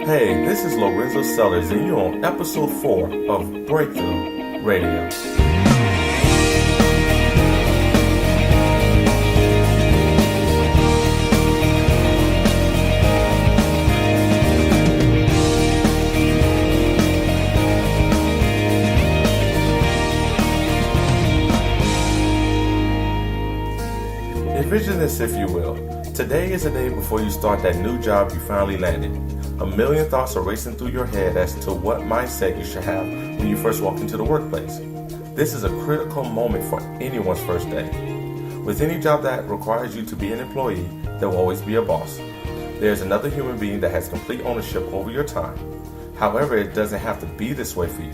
Hey, this is Lorenzo Sellers, and you're on episode 4 of Breakthrough Radio. Envision this, if you will. Today is the day before you start that new job you finally landed. A million thoughts are racing through your head as to what mindset you should have when you first walk into the workplace. This is a critical moment for anyone's first day. With any job that requires you to be an employee, there will always be a boss. There's another human being that has complete ownership over your time. However, it doesn't have to be this way for you.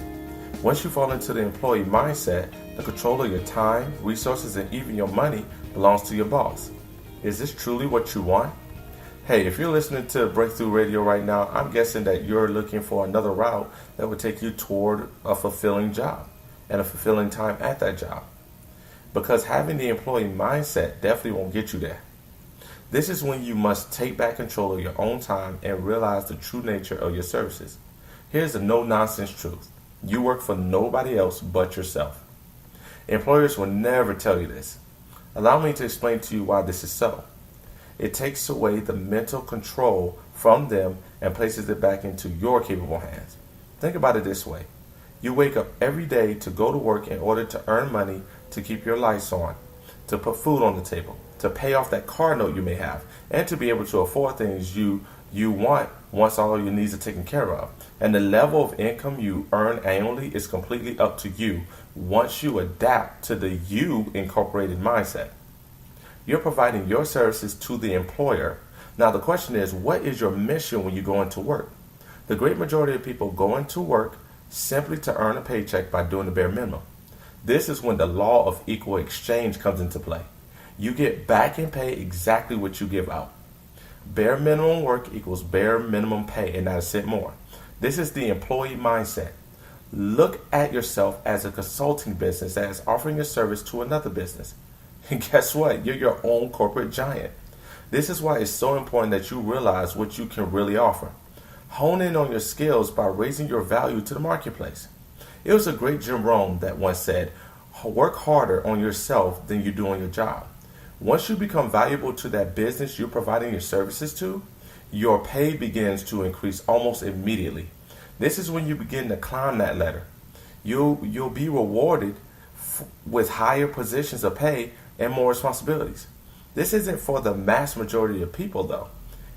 Once you fall into the employee mindset, the control of your time, resources, and even your money belongs to your boss. Is this truly what you want? Hey, if you're listening to Breakthrough Radio right now, I'm guessing that you're looking for another route that would take you toward a fulfilling job and a fulfilling time at that job. Because having the employee mindset definitely won't get you there. This is when you must take back control of your own time and realize the true nature of your services. Here's the no-nonsense truth. You work for nobody else but yourself. Employers will never tell you this. Allow me to explain to you why this is so. It takes away the mental control from them and places it back into your capable hands. Think about it this way. You wake up every day to go to work in order to earn money to keep your lights on, to put food on the table, to pay off that car note you may have, and to be able to afford things you want once all your needs are taken care of. And the level of income you earn annually is completely up to you once you adapt to the you incorporated mindset. You're providing your services to the employer. Now the question is, what is your mission when you go into work? The great majority of people go into work simply to earn a paycheck by doing the bare minimum. This is when the law of equal exchange comes into play. You get back in pay exactly what you give out. Bare minimum work equals bare minimum pay and not a cent more. This is the employee mindset. Look at yourself as a consulting business that is offering your service to another business. And guess what? You're your own corporate giant. This is why it's so important that you realize what you can really offer. Hone in on your skills by raising your value to the marketplace. It was a great Jim Rohn that once said, work harder on yourself than you do on your job. Once you become valuable to that business you're providing your services to, your pay begins to increase almost immediately. This is when you begin to climb that ladder. You'll be rewarded with higher positions of pay and more responsibilities. This isn't for the mass majority of people though.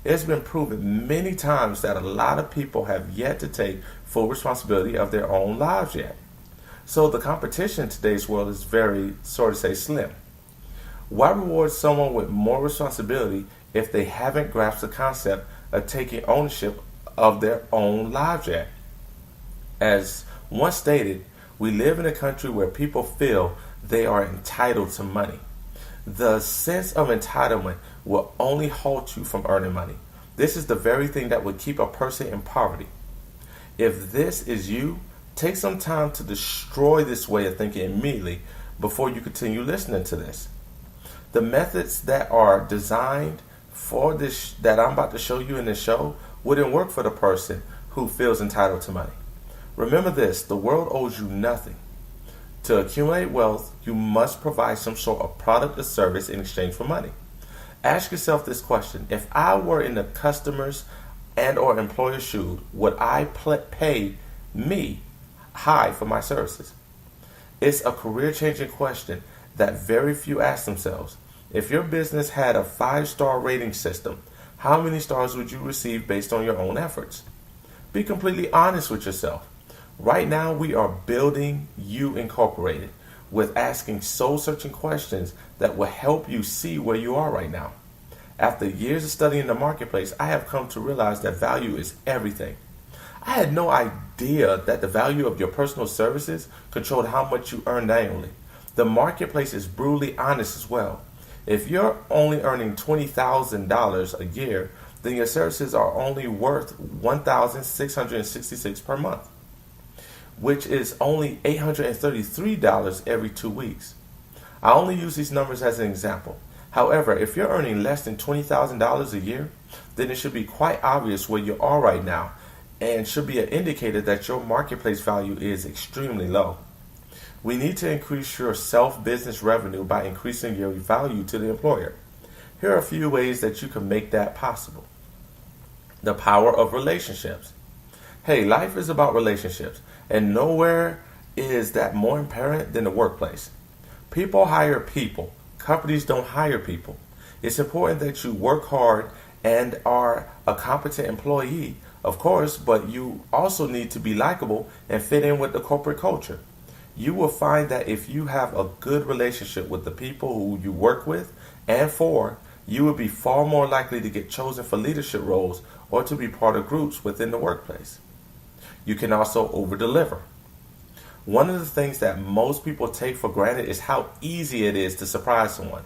It's been proven many times that a lot of people have yet to take full responsibility of their own lives yet. So the competition in today's world is very, so to say, slim. Why reward someone with more responsibility if they haven't grasped the concept of taking ownership of their own lives yet? As once stated, we live in a country where people feel they are entitled to money. The sense of entitlement will only halt you from earning money. This is the very thing that would keep a person in poverty. If this is you, take some time to destroy this way of thinking immediately before you continue listening to this. The methods that are designed for this that I'm about to show you in this show wouldn't work for the person who feels entitled to money. Remember this, the world owes you nothing. To accumulate wealth, you must provide some sort of product or service in exchange for money. Ask yourself this question. If I were in the customer's and or employer's shoes, would I pay me high for my services? It's a career-changing question that very few ask themselves. If your business had a 5-star rating system, how many stars would you receive based on your own efforts? Be completely honest with yourself. Right now, we are building You Incorporated with asking soul-searching questions that will help you see where you are right now. After years of studying the marketplace, I have come to realize that value is everything. I had no idea that the value of your personal services controlled how much you earned annually. The marketplace is brutally honest as well. If you're only earning $20,000 a year, then your services are only worth $1,666 per month, which is only $833 every 2 weeks. I only use these numbers as an example. However, if you're earning less than $20,000 a year, then it should be quite obvious where you are right now and should be an indicator that your marketplace value is extremely low. We need to increase your self-business revenue by increasing your value to the employer. Here are a few ways that you can make that possible. The power of relationships. Hey, life is about relationships, and nowhere is that more apparent than the workplace. People hire people. Companies don't hire people. It's important that you work hard and are a competent employee, of course, but you also need to be likable and fit in with the corporate culture. You will find that if you have a good relationship with the people who you work with and for, you will be far more likely to get chosen for leadership roles or to be part of groups within the workplace. You can also over-deliver. One of the things that most people take for granted is how easy it is to surprise someone.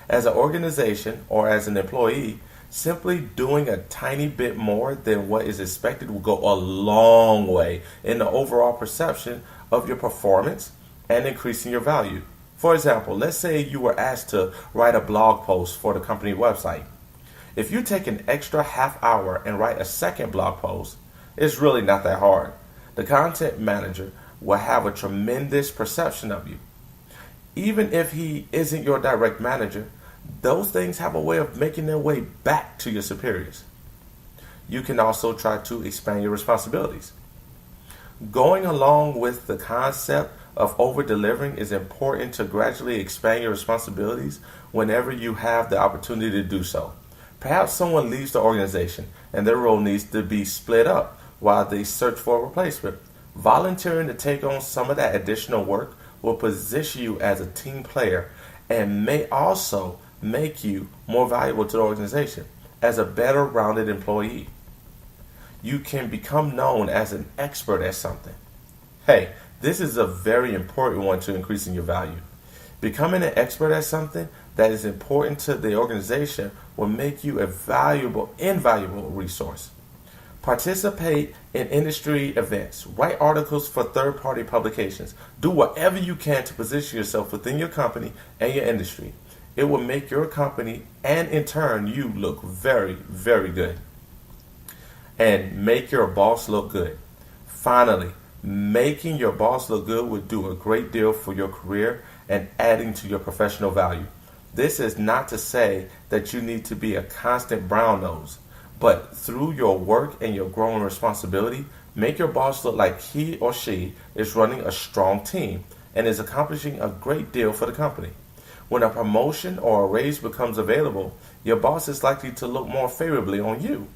As an organization or as an employee, simply doing a tiny bit more than what is expected will go a long way in the overall perception of your performance and increasing your value. For example, let's say you were asked to write a blog post for the company website. If you take an extra half hour and write a second blog post, it's really not that hard. The content manager will have a tremendous perception of you. Even if he isn't your direct manager, those things have a way of making their way back to your superiors. You can also try to expand your responsibilities. Going along with the concept of over-delivering is important to gradually expand your responsibilities whenever you have the opportunity to do so. Perhaps someone leaves the organization and their role needs to be split up while they search for a replacement. Volunteering to take on some of that additional work will position you as a team player and may also make you more valuable to the organization as a better rounded employee. You can become known as an expert at something. Hey, this is a very important one to increasing your value. Becoming an expert at something that is important to the organization will make you a invaluable resource. Participate in industry events. Write articles for third-party publications. Do whatever you can to position yourself within your company and your industry. It will make your company and in turn you look very, very good. And make your boss look good. Finally, making your boss look good would do a great deal for your career and adding to your professional value. This is not to say that you need to be a constant brown nose, but through your work and your growing responsibility, make your boss look like he or she is running a strong team and is accomplishing a great deal for the company. When a promotion or a raise becomes available, your boss is likely to look more favorably on you.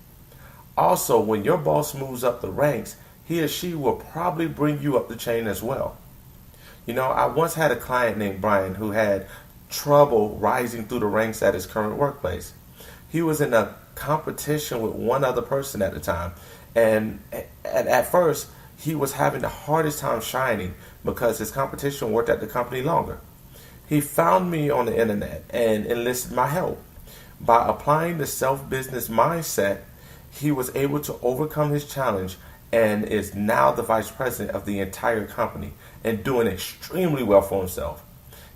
Also, when your boss moves up the ranks, he or she will probably bring you up the chain as well. You know, I once had a client named Brian who had trouble rising through the ranks at his current workplace. He was in a competition with one other person at the time, and at first he was having the hardest time shining because his competition worked at the company longer. He found me on the internet and enlisted my help. By applying the self-business mindset, he was able to overcome his challenge and is now the vice president of the entire company and doing extremely well for himself.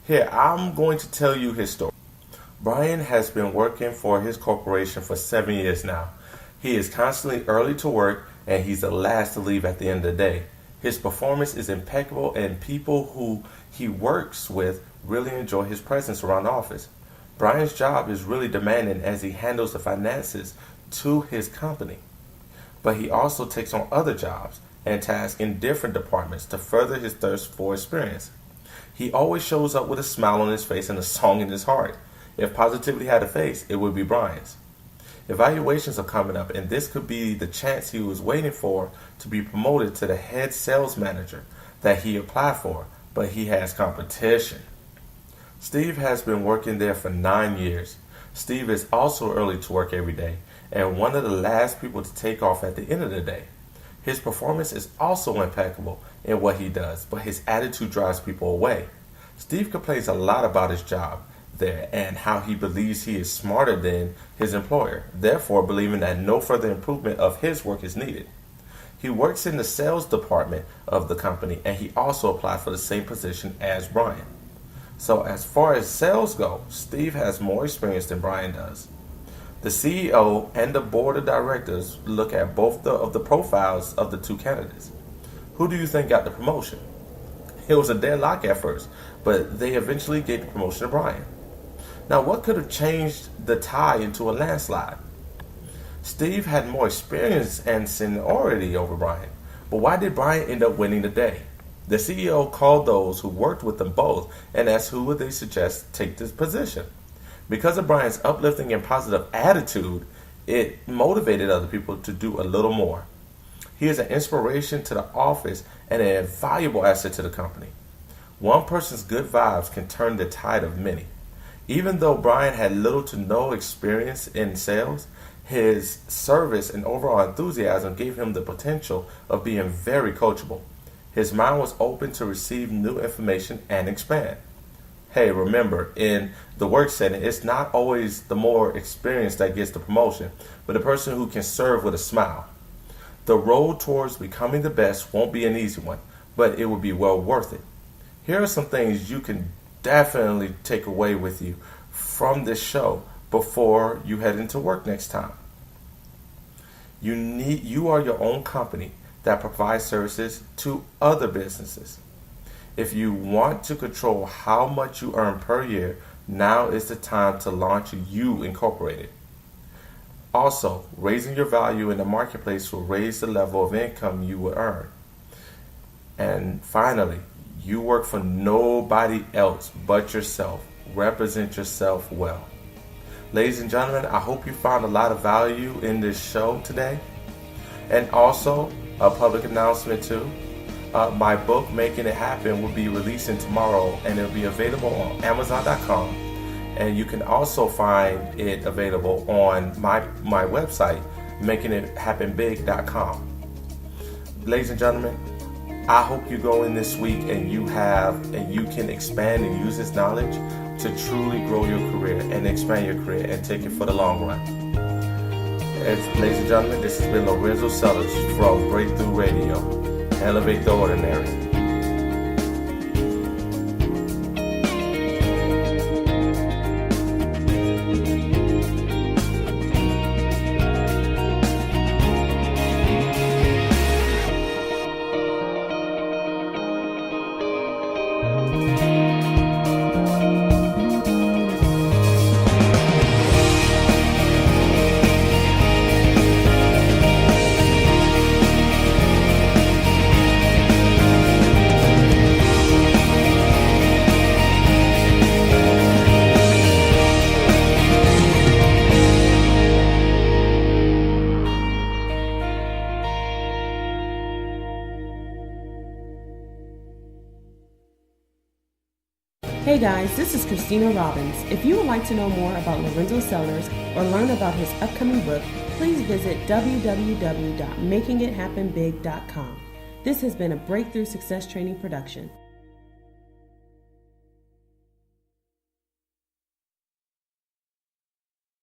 Here, I'm going to tell you his story. Brian has been working for his corporation for 7 years now. He is constantly early to work and he's the last to leave at the end of the day. His performance is impeccable and people who he works with really enjoy his presence around the office. Brian's job is really demanding as he handles the finances to his company. But he also takes on other jobs and tasks in different departments to further his thirst for experience. He always shows up with a smile on his face and a song in his heart. If positivity had a face, it would be Brian's. Evaluations are coming up, and this could be the chance he was waiting for to be promoted to the head sales manager that he applied for, but he has competition. Steve has been working there for 9 years. Steve is also early to work every day, and one of the last people to take off at the end of the day. His performance is also impeccable in what he does, but his attitude drives people away. Steve complains a lot about his job there and how he believes he is smarter than his employer, therefore believing that no further improvement of his work is needed. He works in the sales department of the company and he also applied for the same position as Brian. So as far as sales go, Steve has more experience than Brian does. The CEO and the board of directors look at both of the profiles of the two candidates. Who do you think got the promotion? It was a deadlock at first, but they eventually gave the promotion to Brian. Now, what could have changed the tie into a landslide? Steve had more experience and seniority over Brian, but why did Brian end up winning the day? The CEO called those who worked with them both and asked who would they suggest take this position. Because of Brian's uplifting and positive attitude, it motivated other people to do a little more. He is an inspiration to the office and an invaluable asset to the company. One person's good vibes can turn the tide of many. Even though Brian had little to no experience in sales, his service and overall enthusiasm gave him the potential of being very coachable. His mind was open to receive new information and expand. Hey, remember, in the work setting, it's not always the more experienced that gets the promotion, but the person who can serve with a smile. The road towards becoming the best won't be an easy one, but it will be well worth it. Here are some things you can definitely take away with you from this show before you head into work next time. You are your own company that provides services to other businesses. If you want to control how much you earn per year, now is the time to launch You Incorporated. Also, raising your value in the marketplace will raise the level of income you will earn. And finally, you work for nobody else but yourself. Represent yourself well. Ladies and gentlemen, I hope you found a lot of value in this show today. And also, a public announcement too. My book, Making It Happen, will be releasing tomorrow, and it'll be available on Amazon.com. And you can also find it available on my website, makingithappenbig.com. Ladies and gentlemen, I hope you go in this week and you can expand and use this knowledge to truly grow your career and expand your career and take it for the long run. Ladies and gentlemen, this has been Lorenzo Sellers from Breakthrough Radio. Elevate the ordinary. Hey guys, this is Christina Robbins. If you would like to know more about Lorenzo Sellers or learn about his upcoming book, please visit www.makingithappenbig.com. This has been a Breakthrough Success Training production.